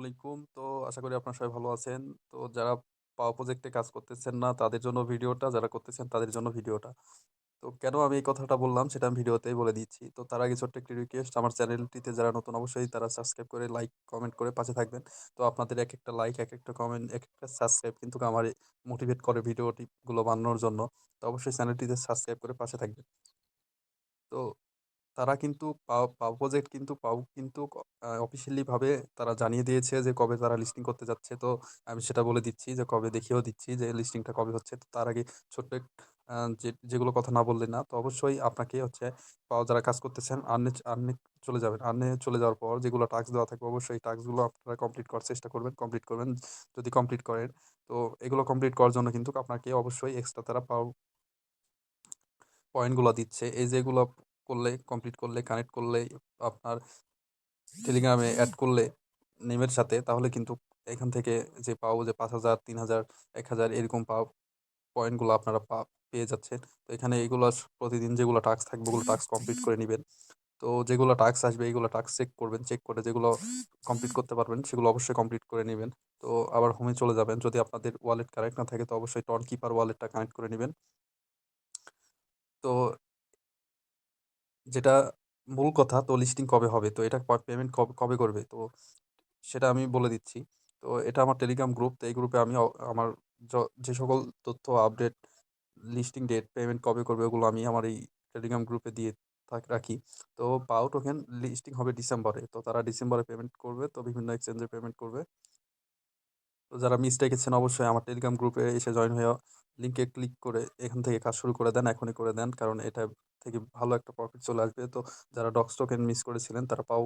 আলাইকুম। তো আশা করি আপনারা সবাই ভালো আছেন। তো যারা পাওয়ার প্রজেক্টে কাজ করতেছেন না তাদের জন্য ভিডিওটা, যারা করতেছেন তাদের জন্য ভিডিওটা। তো কেন আমি এই কথাটা বললাম সেটা আমি ভিডিওতেই বলে দিচ্ছি। তো তার আগে ছোট্ট একটি রিকোয়েস্ট, আমার চ্যানেলটিতে যারা নতুন অবশ্যই তারা সাবস্ক্রাইব করে লাইক, কমেন্ট করে পাশে থাকবেন। তো আপনাদের একেকটা লাইক, একেকটা কমেন্ট, একেকটা সাবস্ক্রাইব কিন্তু আমারে মোটিভেট করে ভিডিওটি গুলো বানানোর জন্য। তো অবশ্যই চ্যানেলটিতে সাবস্ক্রাইব করে পাশে থাকবেন। তো তারা কিন্তু পাও প্রজেক্ট কিন্তু পাও কিন্তু অফিসিয়ালি ভাবে তারা জানিয়ে দিয়েছে যে কবে তারা লিস্টিং করতে যাচ্ছে। তো আমি সেটা বলে দিচ্ছি যে কবে, দেখিয়েও দিচ্ছি যে লিস্টিংটা কবে হচ্ছে। তো তার আগে ছোট্ট যেগুলো কথা না বললে না। তো অবশ্যই আপনাকে হচ্ছে পাও যারা কাজ করতেছেন আর্নে চলে যাবেন। আর্নে চলে যাওয়ার পর যেগুলো টাস্ক দেওয়া থাকবে অবশ্যই টাস্কগুলো আপনারা কমপ্লিট করার চেষ্টা করবেন। কমপ্লিট করবেন। যদি কমপ্লিট করেন তো এগুলো কমপ্লিট করার জন্য কিন্তু আপনাকে অবশ্যই এক্সট্রা তারা পাও পয়েন্ট গুলা দিচ্ছে। এই যে এগুলো করলে, কমপ্লিট করলে, কানেক্ট করলে, আপনার টেলিগ্রামে এড করলে নেমের সাথে, তাহলে কিন্তু এখান থেকে যে পাবো যে ৫,০০০, ৩,০০০, ১,০০০ এরকম পয়েন্ট গুলো আপনারা পেয়ে যাচ্ছেন। তো এখানে এগুলো প্রতিদিন যেগুলো টাস্ক থাকবে ওগুলো টাস্ক কমপ্লিট করে নিবেন। তো যেগুলো টাস্ক আসবে এগুলো টাস্ক চেক করবেন। চেক করে যেগুলো কমপ্লিট করতে পারবেন সেগুলো অবশ্যই কমপ্লিট করে নিবেন। তো আবার হোমে চলে যাবেন। যদি আপনাদের ওয়ালেট কানেক্ট না থাকে তো অবশ্যই টন কিপার ওয়ালেটটা কানেক্ট করে নিবেন। তো যেটা মূল কথা, তো লিস্টিং কবে হবে? তো এটা পেমেন্ট কবে কবে করবে? তো সেটা আমি বলে দিচ্ছি। তো এটা আমার টেলিগ্রাম গ্রুপ। তো এই গ্রুপে আমি আমার য যে সকল তথ্য আপডেট, লিস্টিং ডেট, পেমেন্ট কবে করবে ওগুলো আমি আমার এই টেলিগ্রাম গ্রুপে দিয়ে রাখি। তো পাও টোকেন লিস্টিং হবে ডিসেম্বরে। তো তারা ডিসেম্বরে পেমেন্ট করবে। তো বিভিন্ন এক্সচেঞ্জে পেমেন্ট করবে। তো যারা মিস রেখেছেন অবশ্যই আমার টেলিগ্রাম গ্রুপে এসে জয়েন হয়ে লিংকে ক্লিক করে এখান থেকে কাজ শুরু করে দেন। এখনই করে দেন। কারণ এটা থেকে ভালো একটা প্রফিট চলে আসবে। তো যারা ডক্স টোকেন মিস করেছিলেন তারা পাও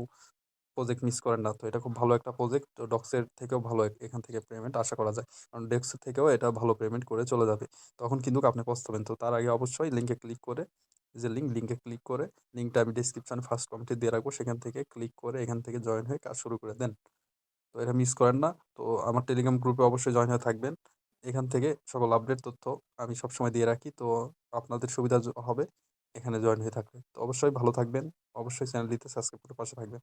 প্রজেক্ট মিস করেন না। তো এটা খুব ভালো একটা প্রজেক্ট। তো ডক্সের থেকেও ভালো এখান থেকে পেমেন্ট আশা করা যায়। কারণ ডেক্স থেকেও এটা ভালো পেমেন্ট করে চলে যাবে। তখন কিন্তু আপনি পস্তাবেন। তো তার আগে অবশ্যই লিংকে ক্লিক করে, এই যে লিংকে ক্লিক করে, লিংকটা আমি ডেসক্রিপশনে ফার্স্ট কমেন্টে দিয়ে রাখবো। সেখান থেকে ক্লিক করে এখান থেকে জয়েন হয়ে কাজ শুরু করে দেন। তো এটা মিস করেন না। তো আমার টেলিগ্রাম গ্রুপে অবশ্যই জয়েন হয়ে থাকবেন। এখান থেকে সকল আপডেট তথ্য আমি সবসময় দিয়ে রাখি। তো আপনাদের সুবিধা হবে এখানে জয়েন হয়ে থাকলে। তো অবশ্যই ভালো থাকবেন। অবশ্যই চ্যানেলটিতে সাবস্ক্রাইব করে পাশে থাকবেন।